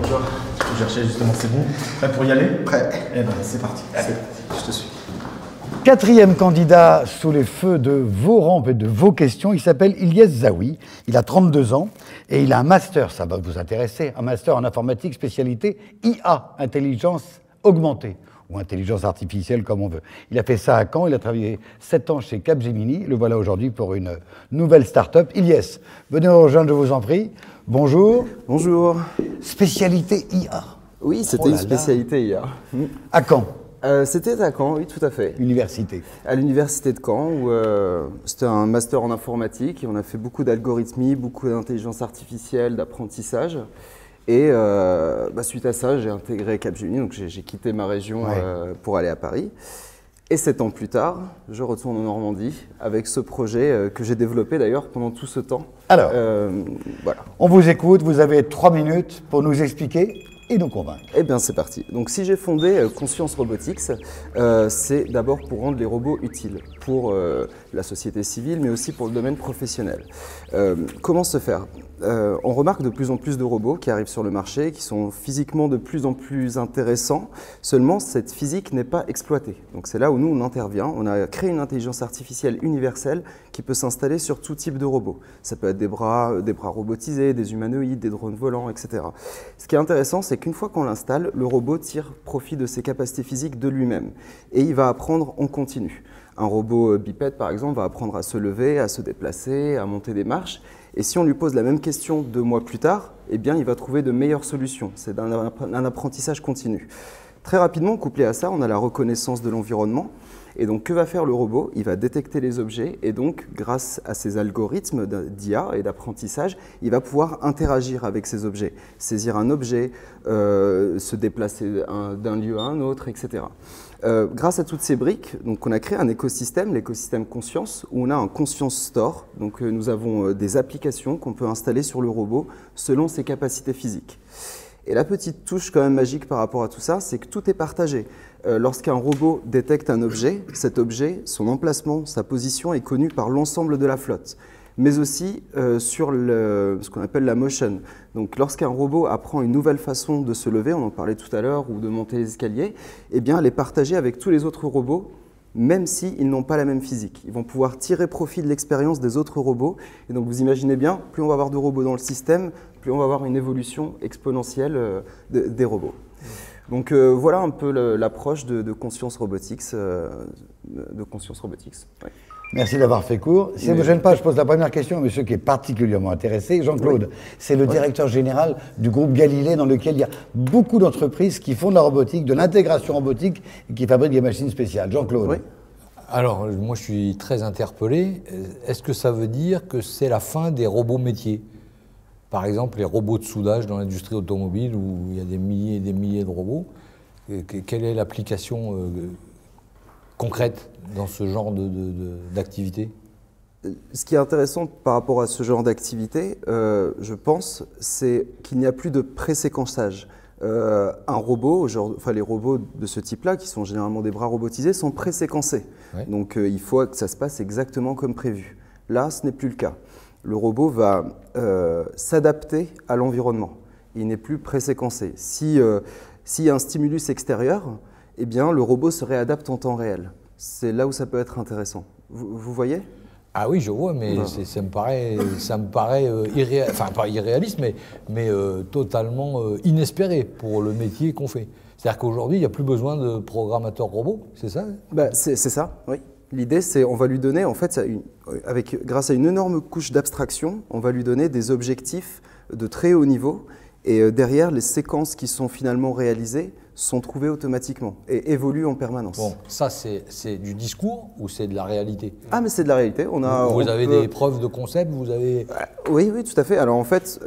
Bonjour, je cherchais justement, c'est bon? Prêt pour y aller? Prêt. Eh ben c'est parti. Allez, je te suis. Quatrième candidat sous les feux de vos rampes et de vos questions, il s'appelle Ilyes Zaoui, il a 32 ans et il a un master, ça va vous intéresser, un master en informatique spécialité IA, intelligence augmentée, ou intelligence artificielle comme on veut. Il a fait ça à Caen, il a travaillé 7 ans chez Capgemini, le voilà aujourd'hui pour une nouvelle start-up. Ilyes, venez nous rejoindre, je vous en prie. Bonjour. Bonjour. Spécialité IA. Oui, c'était une spécialité IA. À Caen? C'était à Caen, oui, tout à fait. Université. À l'université de Caen, où c'était un master en informatique et on a fait beaucoup d'algorithmie, beaucoup d'intelligence artificielle, d'apprentissage. Et suite à ça, j'ai intégré Capgemini, donc j'ai quitté ma région pour aller à Paris. Et 7 ans plus tard, je retourne en Normandie avec ce projet que j'ai développé d'ailleurs pendant tout ce temps. Alors, voilà. On vous écoute, vous avez 3 minutes pour nous expliquer et nous convaincre. Eh bien, c'est parti. Donc, si j'ai fondé Conscience Robotics, c'est d'abord pour rendre les robots utiles pour la société civile, mais aussi pour le domaine professionnel. Comment se faire? On remarque de plus en plus de robots qui arrivent sur le marché, qui sont physiquement de plus en plus intéressants. Seulement, cette physique n'est pas exploitée. Donc, c'est là où nous, on intervient. On a créé une intelligence artificielle universelle qui peut s'installer sur tout type de robots. Ça peut être des bras robotisés, des humanoïdes, des drones volants, etc. Ce qui est intéressant, c'est qu'une fois qu'on l'installe, le robot tire profit de ses capacités physiques de lui-même. Et il va apprendre en continu. Un robot bipède, par exemple, va apprendre à se lever, à se déplacer, à monter des marches. Et si on lui pose la même question 2 mois plus tard, eh bien, il va trouver de meilleures solutions. C'est un apprentissage continu. Très rapidement, couplé à ça, on a la reconnaissance de l'environnement. Et donc, que va faire le robot? Il va détecter les objets et donc, grâce à ces algorithmes d'IA et d'apprentissage, il va pouvoir interagir avec ces objets, saisir un objet, se déplacer d'un lieu à un autre, etc. Grâce à toutes ces briques, donc on a créé un écosystème, l'écosystème Conscience, où on a un Conscience Store. Donc nous avons des applications qu'on peut installer sur le robot selon ses capacités physiques. Et la petite touche quand même magique par rapport à tout ça, c'est que tout est partagé. Lorsqu'un robot détecte un objet, cet objet, son emplacement, sa position est connue par l'ensemble de la flotte, mais aussi sur ce qu'on appelle la motion. Donc lorsqu'un robot apprend une nouvelle façon de se lever, on en parlait tout à l'heure, ou de monter les escaliers, eh bien elle est partagée avec tous les autres robots, même s'ils n'ont pas la même physique. Ils vont pouvoir tirer profit de l'expérience des autres robots. Et donc vous imaginez bien, plus on va avoir de robots dans le système, plus on va avoir une évolution exponentielle des robots. Donc voilà un peu l'approche de Conscience Robotics. Ouais. Merci d'avoir fait court. Si ça ne vous gêne pas, je pose la première question à monsieur qui est particulièrement intéressé. Jean-Claude, c'est le directeur général du groupe Galilée, dans lequel il y a beaucoup d'entreprises qui font de la robotique, de l'intégration robotique et qui fabriquent des machines spéciales. Jean-Claude. Oui. Alors, moi je suis très interpellé. Est-ce que ça veut dire que c'est la fin des robots métiers? Par exemple, les robots de soudage dans l'industrie automobile où il y a des milliers et des milliers de robots. Quelle est l'application concrète dans ce genre d'activité? Ce qui est intéressant par rapport à ce genre d'activité, je pense, c'est qu'il n'y a plus de préséquençage. Un robot, les robots de ce type-là, qui sont généralement des bras robotisés, sont préséquencés. Ouais. Donc il faut que ça se passe exactement comme prévu. Là, ce n'est plus le cas. Le robot va s'adapter à l'environnement. Il n'est plus préséquencé. S'il y a un stimulus extérieur, eh bien, le robot se réadapte en temps réel. C'est là où ça peut être intéressant. Vous voyez? Ah oui, je vois, mais ça me paraît pas irréaliste, mais totalement inespéré pour le métier qu'on fait. C'est-à-dire qu'aujourd'hui, il n'y a plus besoin de programmateurs robots, c'est ça? C'est ça, oui. L'idée, c'est on va lui donner, en fait, grâce à une énorme couche d'abstraction, on va lui donner des objectifs de très haut niveau. Et derrière, les séquences qui sont finalement réalisées sont trouvées automatiquement et évoluent en permanence. Bon, ça c'est du discours ou c'est de la réalité? Ah, mais c'est de la réalité. Vous avez des preuves de concept, vous avez... Oui, tout à fait. Alors en fait,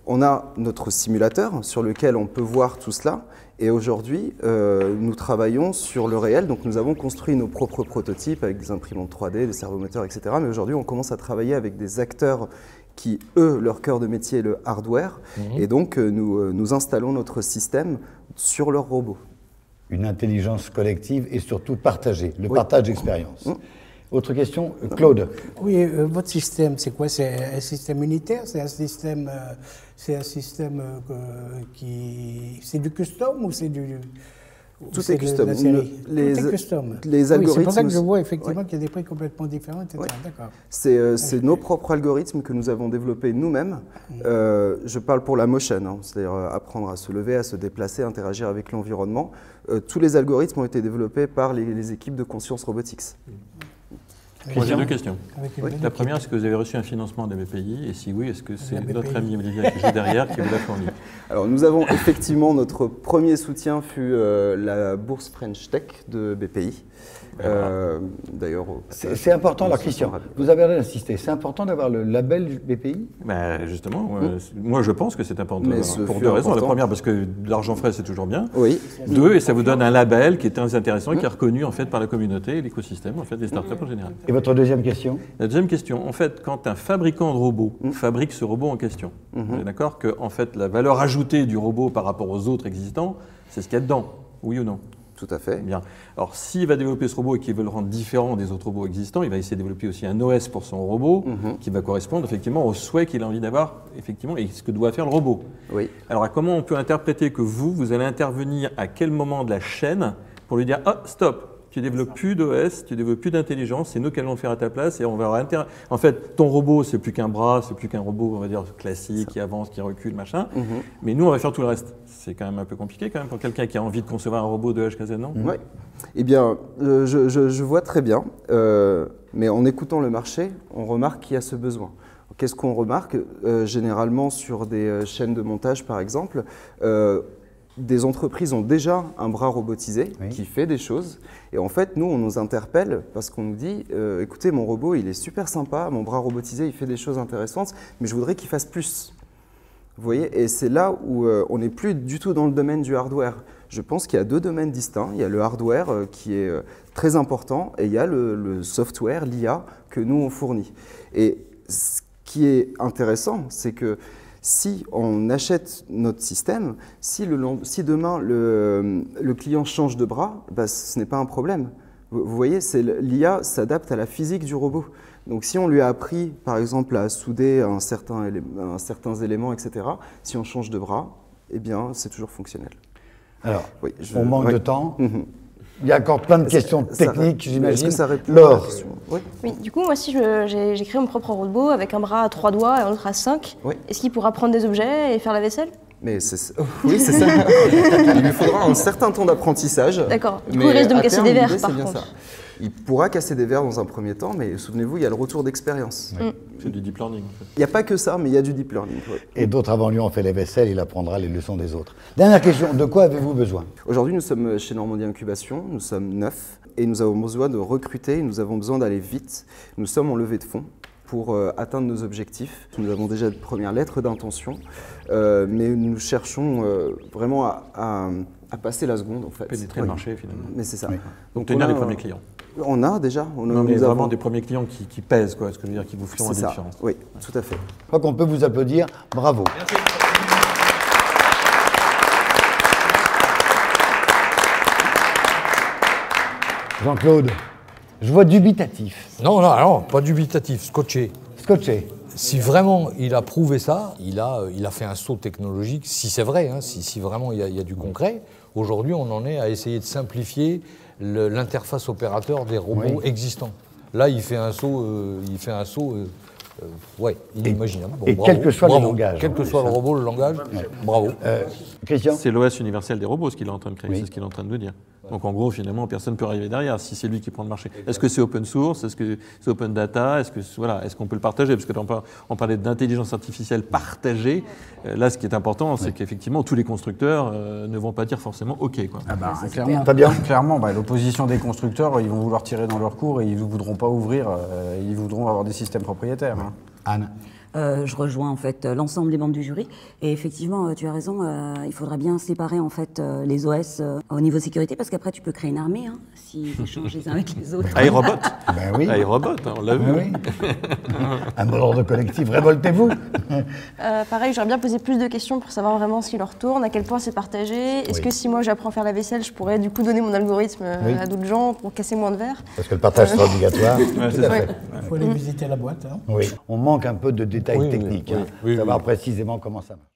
on a notre simulateur sur lequel on peut voir tout cela. Et aujourd'hui, nous travaillons sur le réel. Donc nous avons construit nos propres prototypes avec des imprimantes 3D, des servomoteurs, etc. Mais aujourd'hui, on commence à travailler avec des acteurs qui, eux, leur cœur de métier est le hardware. Et donc, nous installons notre système sur leurs robots. Une intelligence collective et surtout partagée, le partage d'expérience. Autre question, Claude. Oui, votre système, c'est quoi? C'est un système unitaire? C'est un système, qui... C'est du custom ou c'est du... Tout est custom. Tout est custom. Les algorithmes... C'est pour ça que je vois effectivement qu'il y a des prix complètement différents, etc. D'accord. C'est nos propres algorithmes que nous avons développés nous-mêmes. Je parle pour la motion, hein, c'est-à-dire apprendre à se lever, à se déplacer, interagir avec l'environnement. Tous les algorithmes ont été développés par les équipes de Conscience Robotics. Moi j'ai deux questions. Oui. La première, est-ce que vous avez reçu un financement de la BPI? Et si oui, est-ce que c'est notre ami Olivier qui est derrière qui vous l'a fourni? Alors nous avons effectivement, notre premier soutien fut la bourse French Tech de BPI. D'ailleurs, C'est important, alors Christian, vous avez insisté, c'est important d'avoir le label du BPI? Ben, justement, moi je pense que c'est important Mais pour deux raisons. La première, parce que l'argent frais c'est toujours bien. Oui. Deux, et ça vous donne un label qui est très intéressant et qui est reconnu en fait par la communauté et l'écosystème, en fait, des startups en général. Et votre deuxième question? La deuxième question, en fait, quand un fabricant de robot fabrique ce robot en question, on est d'accord que en fait, la valeur ajoutée du robot par rapport aux autres existants, c'est ce qu'il y a dedans, oui ou non? Tout à fait. Bien. Alors, s'il va développer ce robot et qu'il veut le rendre différent des autres robots existants, il va essayer de développer aussi un OS pour son robot qui va correspondre effectivement aux souhaits qu'il a envie d'avoir effectivement et ce que doit faire le robot. Oui. Alors, comment on peut interpréter que vous allez intervenir à quel moment de la chaîne pour lui dire « Ah, stop, tu développes plus d'OS, tu développes plus d'intelligence, c'est nous qui allons le faire à ta place et on va avoir En fait, ton robot, c'est plus qu'un bras, c'est plus qu'un robot, on va dire, classique, qui avance, qui recule, machin. Mais nous, on va faire tout le reste. » C'est quand même un peu compliqué quand même pour quelqu'un qui a envie de concevoir un robot de H à Z, non? Oui. Eh bien, je vois très bien, mais en écoutant le marché, on remarque qu'il y a ce besoin. Qu'est-ce qu'on remarque? Généralement sur des chaînes de montage, par exemple, des entreprises ont déjà un bras robotisé qui fait des choses. Et en fait, nous, on nous interpelle parce qu'on nous dit écoutez, mon robot, il est super sympa, mon bras robotisé, il fait des choses intéressantes, mais je voudrais qu'il fasse plus. Vous voyez, et c'est là où on n'est plus du tout dans le domaine du hardware. Je pense qu'il y a deux domaines distincts. Il y a le hardware qui est très important et il y a le software, l'IA, que nous, on fournit. Et ce qui est intéressant, c'est que si on achète notre système, si demain le client change de bras, bah, ce n'est pas un problème. Vous voyez, l'IA s'adapte à la physique du robot. Donc si on lui a appris, par exemple, à souder certains éléments, etc., si on change de bras, eh bien, c'est toujours fonctionnel. Alors, on manque de temps. Il y a encore plein de questions techniques, j'imagine. Est-ce que ça répond Laure. à la question? Oui, du coup, moi, si j'ai créé mon propre robot avec un bras à 3 doigts et un autre à 5, est-ce qu'il pourra prendre des objets et faire la vaisselle? Oui, c'est ça. Il lui faudra un certain temps d'apprentissage. D'accord. Du coup, il risque de me casser des verres, par contre. Il pourra casser des verres dans un premier temps, mais souvenez-vous, il y a le retour d'expérience. C'est du deep learning, en fait. Il n'y a pas que ça, mais il y a du deep learning. Et d'autres avant lui ont fait les vaisselles, il apprendra les leçons des autres. Dernière question, de quoi avez-vous besoin? Aujourd'hui, nous sommes chez Normandie Incubation, nous sommes 9 et nous avons besoin de recruter, nous avons besoin d'aller vite. Nous sommes en levée de fonds pour atteindre nos objectifs. Nous avons déjà de premières lettres d'intention, mais nous cherchons vraiment à passer la seconde, en fait. Pénétrer le marché, finalement. Mais c'est ça. Donc, tenir les premiers clients. On a déjà. Non, mais vraiment des premiers clients qui pèsent, quoi, ce que je veux dire, qui vous feront la différence. Oui, tout à fait. Je crois qu'on peut vous applaudir. Bravo. Merci. Jean-Claude, je vois dubitatif. Non, pas dubitatif, scotché. Scotché. Si vraiment il a prouvé ça, il a fait un saut technologique, si c'est vrai, hein, si vraiment il y a du concret. Aujourd'hui, on en est à essayer de simplifier l'interface opérateur des robots existants. Là, il fait un saut, inimaginable. Bon, et bravo, quel que soit le langage. Quel que soit le robot, le langage, bravo. Christian? C'est l'OS universel des robots, ce qu'il est en train de créer, Oui. c'est ce qu'il est en train de nous dire. Donc en gros, finalement, personne ne peut arriver derrière si c'est lui qui prend le marché. Est-ce que c'est open source? Est-ce que c'est open data? Est-ce qu'on peut le partager? Parce que on parlait d'intelligence artificielle partagée. Là, ce qui est important, c'est qu'effectivement, tous les constructeurs ne vont pas dire forcément OK, quoi. Ah bah, clairement, Fabien. clairement l'opposition des constructeurs, ils vont vouloir tirer dans leur cours et ils ne voudront pas ouvrir, ils voudront avoir des systèmes propriétaires. Hein. Anne? Je rejoins en fait l'ensemble des membres du jury. Et effectivement, tu as raison, il faudra bien séparer en fait les OS au niveau sécurité, parce qu'après tu peux créer une armée s'ils échangent les uns avec les autres. iRobot. Ben oui. iRobot, on l'a vu. Ben oui. Un mot d'ordre collectif, révoltez-vous. Pareil, j'aurais bien posé plus de questions pour savoir vraiment ce qui leur tourne, à quel point c'est partagé. Est-ce que si moi j'apprends à faire la vaisselle, je pourrais du coup donner mon algorithme à d'autres gens pour casser moins de verre? Parce que le partage sera obligatoire. Il faut aller visiter la boîte. Oui. On manque un peu de détails techniques, savoir précisément comment ça marche.